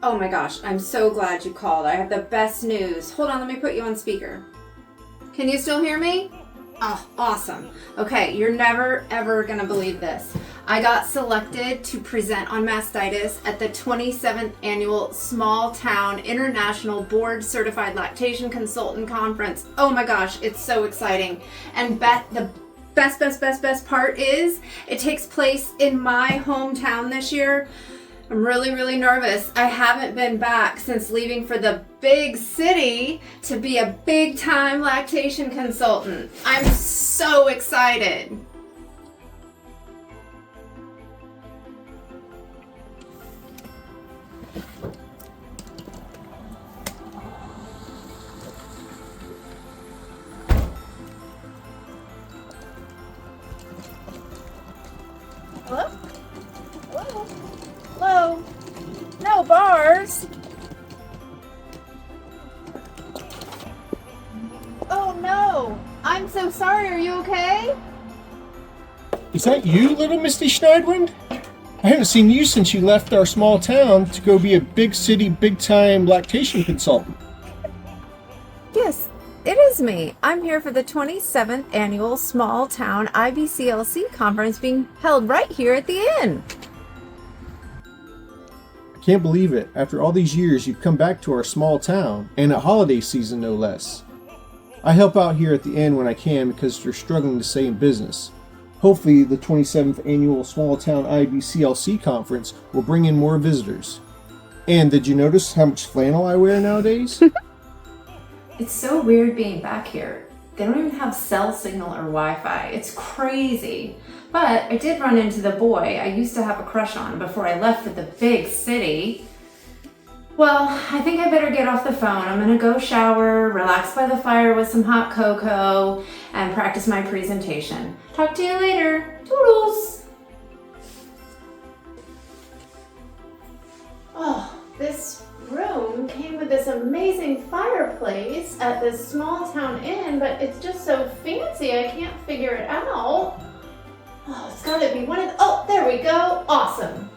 Oh my gosh, I'm so glad you called. I have the best news. Hold on, let me put you on speaker. Can you still hear me? Oh, awesome. Okay, you're never ever gonna believe this. I got selected to present on mastitis at the 27th annual Small Town International Board Certified Lactation Consultant Conference. Oh my gosh, it's so exciting. And the best part is it takes place in my hometown this year. I'm really nervous. I haven't been back since leaving for the big city to be a big time lactation consultant. I'm so excited. Hello? Hello? Hello? No bars? Oh no! I'm so sorry, are you okay? Is that you, little Misty Schneidwind? I haven't seen you since you left our small town to go be a big city, big-time lactation consultant. Yes, it is me. I'm here for the 27th annual Small Town IBCLC conference being held right here at the inn. I can't believe it. After all these years, you've come back to our small town, and at holiday season no less. I help out here at the inn when I can because you're struggling to stay in business. Hopefully, the 27th annual Small Town IBCLC conference will bring in more visitors. And did you notice how much flannel I wear nowadays? It's so weird being back here. They don't even have cell signal or Wi-Fi. It's crazy. But I did run into the boy I used to have a crush on before I left for the big city. Well, I think I better get off the phone. I'm gonna go shower, relax by the fire with some hot cocoa, and practice my presentation. Talk to you later. Toodles! Oh, this room came with this amazing fireplace at this small town inn, but it's just so fancy I can't figure it out. Oh, it's gotta be one of the, oh, there we go. Awesome.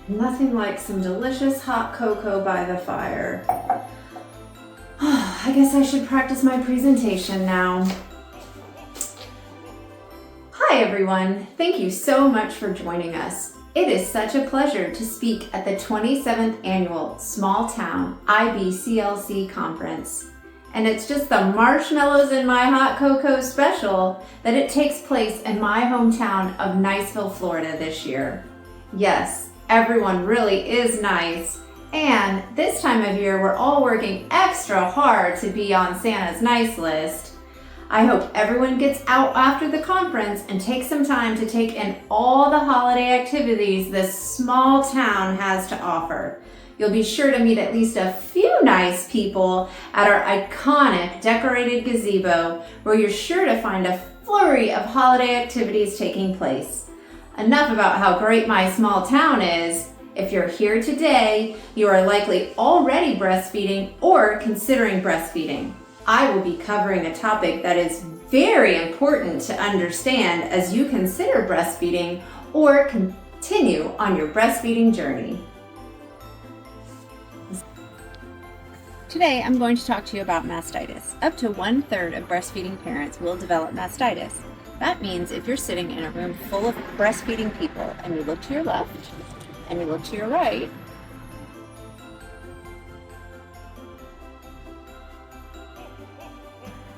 Nothing like some delicious hot cocoa by the fire. I guess I should practice my presentation now. Hi everyone, thank you so much for joining us. It is such a pleasure to speak at the 27th annual Small Town IBCLC conference. And it's just the marshmallows in my hot cocoa special that it takes place in my hometown of Niceville, Florida this year. Yes, everyone really is nice. And this time of year, we're all working extra hard to be on Santa's nice list. I hope everyone gets out after the conference and takes some time to take in all the holiday activities this small town has to offer. You'll be sure to meet at least a few nice people at our iconic decorated gazebo, where you're sure to find a flurry of holiday activities taking place. Enough about how great my small town is. If you're here today, you are likely already breastfeeding or considering breastfeeding. I will be covering a topic that is very important to understand as you consider breastfeeding or continue on your breastfeeding journey. Today, I'm going to talk to you about mastitis. Up to 1/3 of breastfeeding parents will develop mastitis. That means if you're sitting in a room full of breastfeeding people and you look to your left and you look to your right,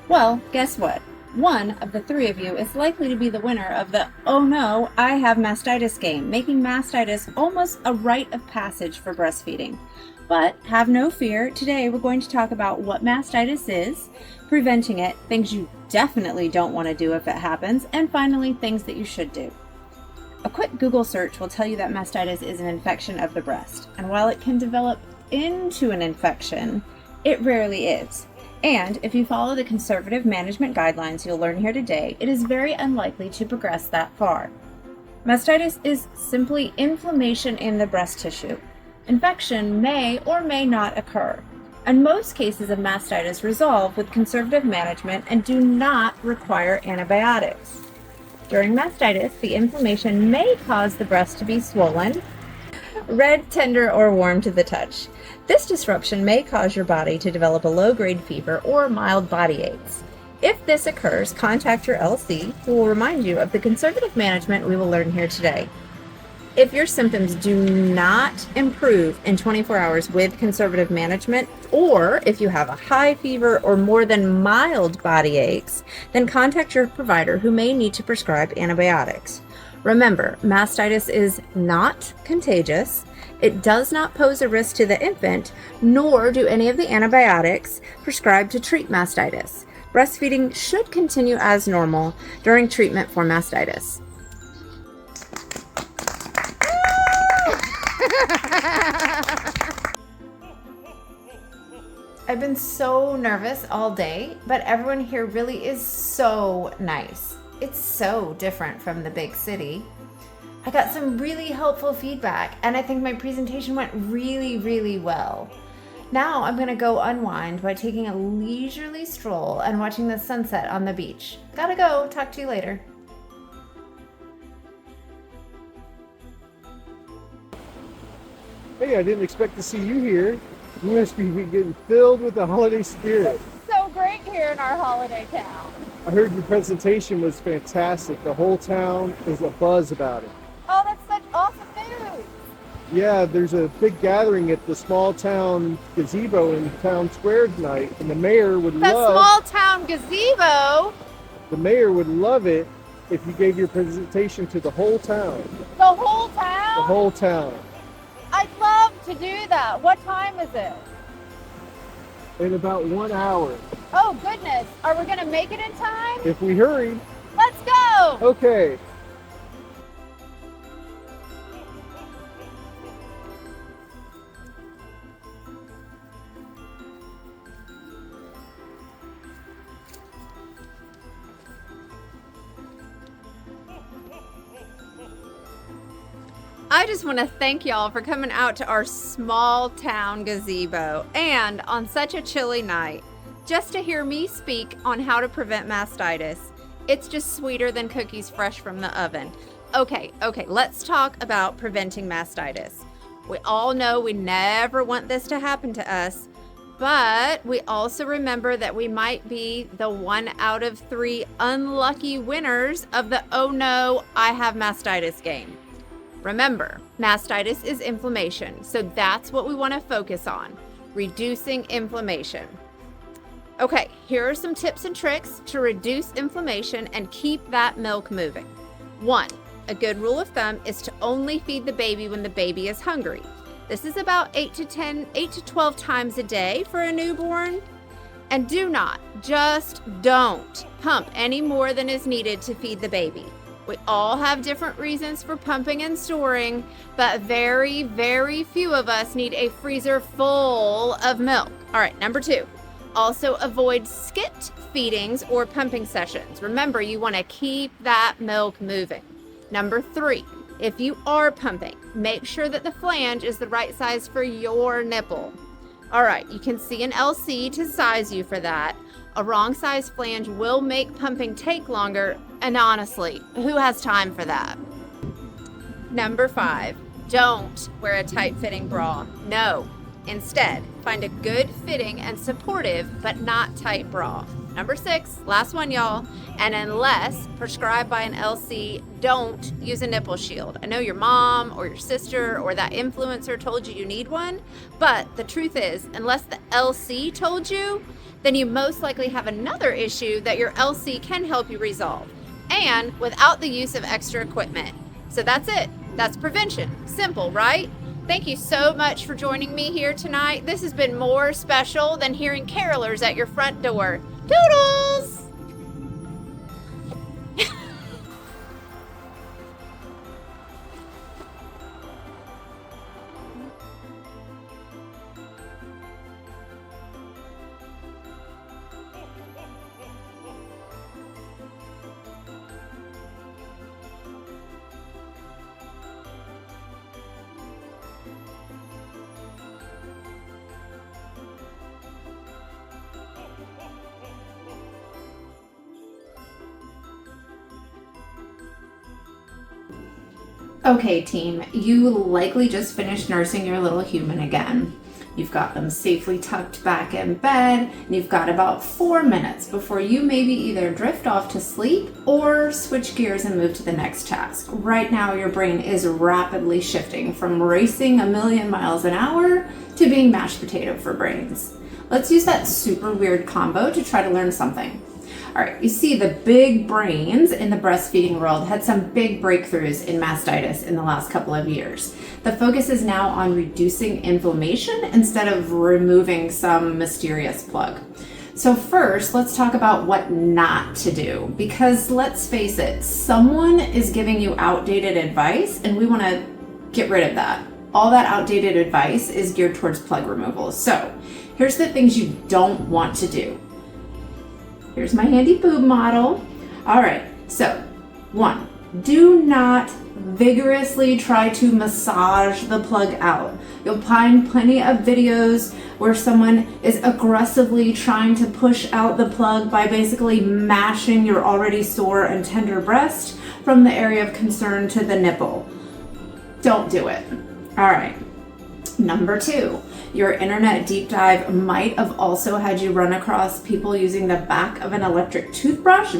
well, guess what? One of the three of you is likely to be the winner of the "Oh no, I have mastitis" game, making mastitis almost a rite of passage for breastfeeding. But have no fear, today we're going to talk about what mastitis is, preventing it, things you definitely don't want to do if it happens, and finally, things that you should do. A quick Google search will tell you that mastitis is an infection of the breast, and while it can develop into an infection, it rarely is. And if you follow the conservative management guidelines you'll learn here today, it is very unlikely to progress that far. Mastitis is simply inflammation in the breast tissue. Infection may or may not occur. And most cases of mastitis resolve with conservative management and do not require antibiotics. During mastitis, the inflammation may cause the breast to be swollen, red, tender, or warm to the touch. This disruption may cause your body to develop a low-grade fever or mild body aches. If this occurs, contact your LC, who will remind you of the conservative management we will learn here today. If your symptoms do not improve in 24 hours with conservative management, or if you have a high fever or more than mild body aches, then contact your provider, who may need to prescribe antibiotics. Remember, mastitis is not contagious. It does not pose a risk to the infant, nor do any of the antibiotics prescribed to treat mastitis. Breastfeeding should continue as normal during treatment for mastitis. I've been so nervous all day, but everyone here really is so nice. It's so different from the big city. I got some really helpful feedback, and I think my presentation went really, really well. Now I'm gonna go unwind by taking a leisurely stroll and watching the sunset on the beach. Gotta go, talk to you later. Hey, I didn't expect to see you here. You must be getting filled with the holiday spirit. So great here in our holiday town. I heard your presentation was fantastic. The whole town is abuzz about it. Oh, that's such awesome news. Yeah, there's a big gathering at the small town gazebo in town square tonight, and the mayor would Small town gazebo? the mayor would love it if you gave your presentation to the whole town. The whole town? The whole town. I'd love to do that. What time is it? In about 1 hour. Oh, goodness. Are we going to make it in time? If we hurry. Let's go. Okay. I just want to thank y'all for coming out to our small town gazebo, and on such a chilly night, just to hear me speak on how to prevent mastitis. It's just sweeter than cookies fresh from the oven. Okay, let's talk about preventing mastitis. We all know we never want this to happen to us, but we also remember that we might be the 1 out of 3 unlucky winners of the "oh no, I have mastitis" game. Remember, mastitis is inflammation, so that's what we want to focus on, reducing inflammation. Okay, here are some tips and tricks to reduce inflammation and keep that milk moving. 1, a good rule of thumb is to only feed the baby when the baby is hungry. This is about 8 to 12 times a day for a newborn. And just don't pump any more than is needed to feed the baby. We all have different reasons for pumping and storing, but very, very few of us need a freezer full of milk. All right, number 2, also avoid skipped feedings or pumping sessions. Remember, you want to keep that milk moving. Number 3, if you are pumping, make sure that the flange is the right size for your nipple. All right, you can see an LC to size you for that. A wrong size flange will make pumping take longer, and honestly, who has time for that? Number 5, don't wear a tight-fitting bra. No. Instead, find a good fitting and supportive but not tight bra. Number 6, last one, y'all. And unless prescribed by an LC, don't use a nipple shield. I know your mom or your sister or that influencer told you need one, but the truth is, unless the LC told you, then you most likely have another issue that your LC can help you resolve, and without the use of extra equipment. So that's it. That's prevention. Simple, right? Thank you so much for joining me here tonight. This has been more special than hearing carolers at your front door. Toodles! Okay, team, you likely just finished nursing your little human again. You've got them safely tucked back in bed, and you've got about 4 minutes before you maybe either drift off to sleep or switch gears and move to the next task. Right now, your brain is rapidly shifting from racing a million miles an hour to being mashed potato for brains. Let's use that super weird combo to try to learn something. All right, you see the big brains in the breastfeeding world had some big breakthroughs in mastitis in the last couple of years. The focus is now on reducing inflammation instead of removing some mysterious plug. So first, let's talk about what not to do, because let's face it, someone is giving you outdated advice and we want to get rid of that. All that outdated advice is geared towards plug removal. So here's the things you don't want to do. Here's my handy boob model. All right, so 1, do not vigorously try to massage the plug out. You'll find plenty of videos where someone is aggressively trying to push out the plug by basically mashing your already sore and tender breast from the area of concern to the nipple. Don't do it. All right. Number 2, your internet deep dive might have also had you run across people using the back of an electric toothbrush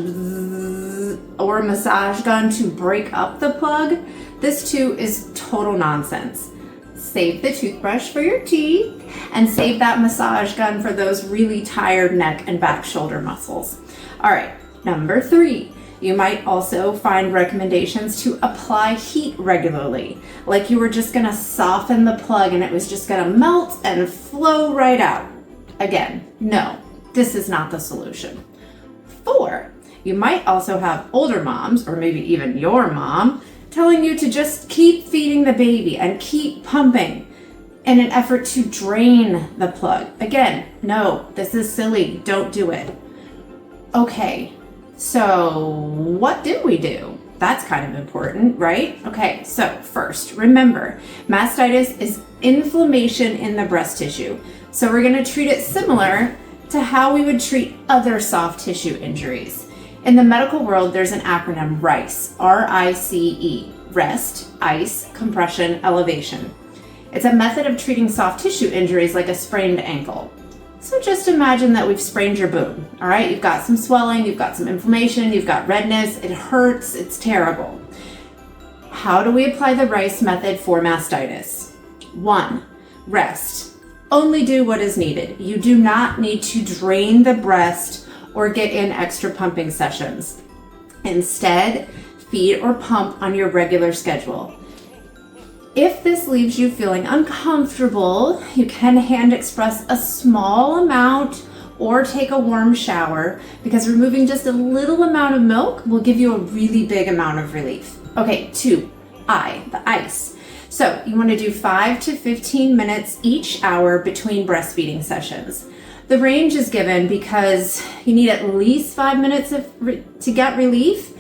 or a massage gun to break up the plug. This too is total nonsense. Save the toothbrush for your teeth and save that massage gun for those really tired neck and back shoulder muscles. All right, number 3. You might also find recommendations to apply heat regularly, like you were just gonna soften the plug and it was just gonna melt and flow right out. Again, no, this is not the solution. 4, you might also have older moms, or maybe even your mom, telling you to just keep feeding the baby and keep pumping in an effort to drain the plug. Again, no, this is silly, don't do it. Okay. So what do we do? That's kind of important, right? Okay, so first, remember, mastitis is inflammation in the breast tissue. So we're gonna treat it similar to how we would treat other soft tissue injuries. In the medical world, there's an acronym RICE, R-I-C-E, rest, ice, compression, elevation. It's a method of treating soft tissue injuries like a sprained ankle. So just imagine that we've sprained your boob, all right? You've got some swelling, you've got some inflammation, you've got redness, it hurts, it's terrible. How do we apply the RICE method for mastitis? 1, rest. Only do what is needed. You do not need to drain the breast or get in extra pumping sessions. Instead, feed or pump on your regular schedule. If this leaves you feeling uncomfortable, you can hand express a small amount or take a warm shower, because removing just a little amount of milk will give you a really big amount of relief. Okay, 2, the ice. So you want to do 5 to 15 minutes each hour between breastfeeding sessions. The range is given because you need at least 5 minutes to get relief,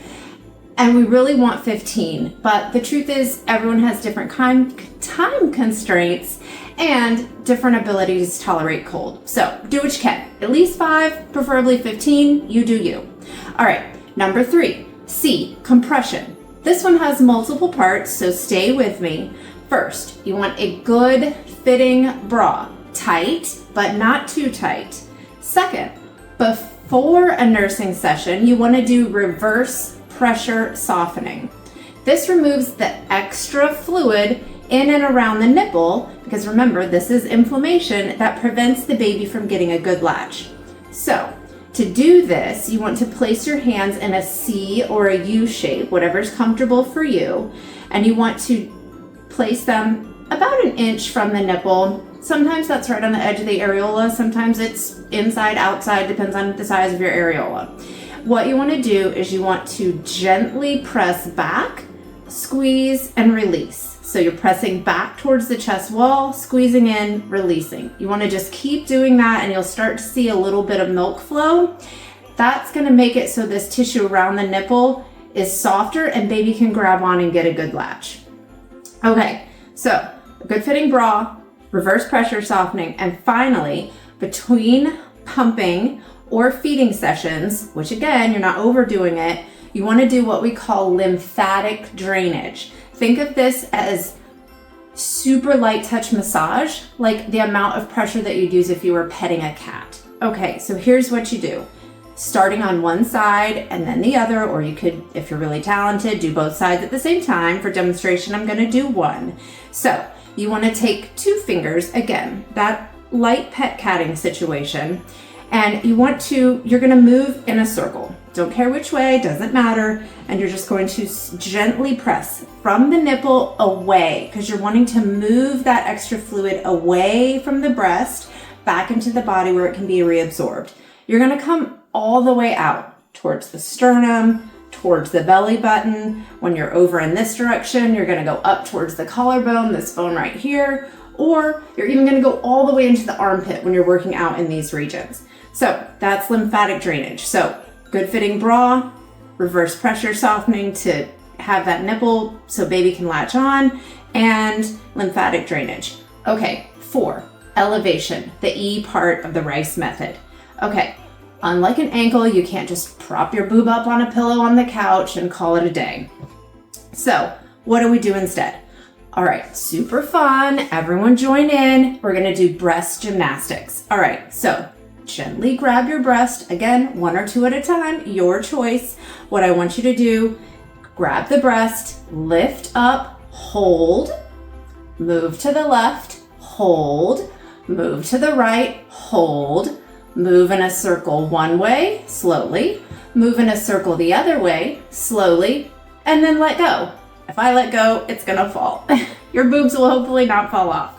and we really want 15, but the truth is everyone has different time constraints and different abilities to tolerate cold. So do what you can. At least 5, preferably 15, you do you. All right, number 3, C, compression. This one has multiple parts, so stay with me. First, you want a good fitting bra, tight, but not too tight. Second, before a nursing session, you want to do reverse pressure softening. This removes the extra fluid in and around the nipple, because remember, this is inflammation that prevents the baby from getting a good latch. So to do this, you want to place your hands in a C or a U shape, whatever's comfortable for you, and you want to place them about an inch from the nipple. Sometimes that's right on the edge of the areola, sometimes it's inside, outside, depends on the size of your areola. What you want to do is you want to gently press back, squeeze, and release. So you're pressing back towards the chest wall, squeezing in, releasing. You want to just keep doing that and you'll start to see a little bit of milk flow. That's going to make it so this tissue around the nipple is softer and baby can grab on and get a good latch. Okay, so a good fitting bra, reverse pressure softening, and finally, between pumping or feeding sessions, which again, you're not overdoing it, you want to do what we call lymphatic drainage. Think of this as super light touch massage, like the amount of pressure that you'd use if you were petting a cat. Okay, so here's what you do. Starting on one side and then the other, or you could, if you're really talented, do both sides at the same time. For demonstration, I'm gonna do one. So you wanna take 2 fingers, again, that light pet catting situation, and you're gonna move in a circle. Don't care which way, doesn't matter. And you're just going to gently press from the nipple away, because you're wanting to move that extra fluid away from the breast back into the body where it can be reabsorbed. You're gonna come all the way out towards the sternum, towards the belly button. When you're over in this direction, you're gonna go up towards the collarbone, this bone right here, or you're even gonna go all the way into the armpit when you're working out in these regions. So that's lymphatic drainage. So good fitting bra, reverse pressure softening to have that nipple so baby can latch on, and lymphatic drainage. Okay, 4, elevation, the E part of the rice method. Okay, unlike an ankle, you can't just prop your boob up on a pillow on the couch and call it a day. So what do we do instead? All right, super fun. Everyone join in. We're gonna do breast gymnastics. All right, so gently grab your breast. Again, 1 or 2 at a time, your choice. What I want you to do, grab the breast, lift up, hold, move to the left, hold, move to the right, hold, move in a circle one way, slowly, move in a circle the other way, slowly, and then let go. If I let go, it's gonna fall. Your boobs will hopefully not fall off.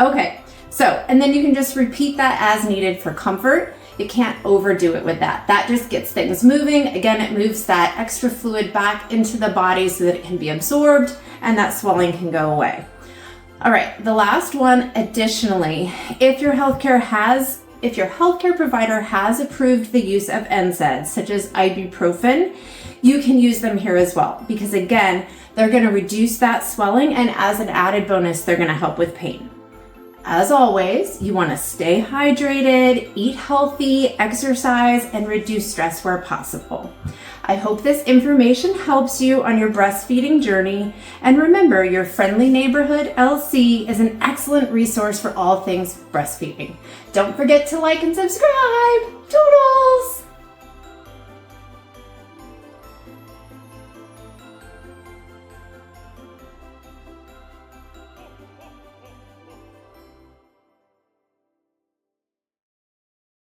Okay, so, and then you can just repeat that as needed for comfort. You can't overdo it with that. That just gets things moving. Again, it moves that extra fluid back into the body so that it can be absorbed and that swelling can go away. All right, the last one, additionally, if your healthcare provider has approved the use of NSAIDs, such as ibuprofen, you can use them here as well, because again, they're gonna reduce that swelling, and as an added bonus, they're gonna help with pain. As always, you wanna stay hydrated, eat healthy, exercise, and reduce stress where possible. I hope this information helps you on your breastfeeding journey. And remember, your friendly neighborhood LC is an excellent resource for all things breastfeeding. Don't forget to like and subscribe. Toodles!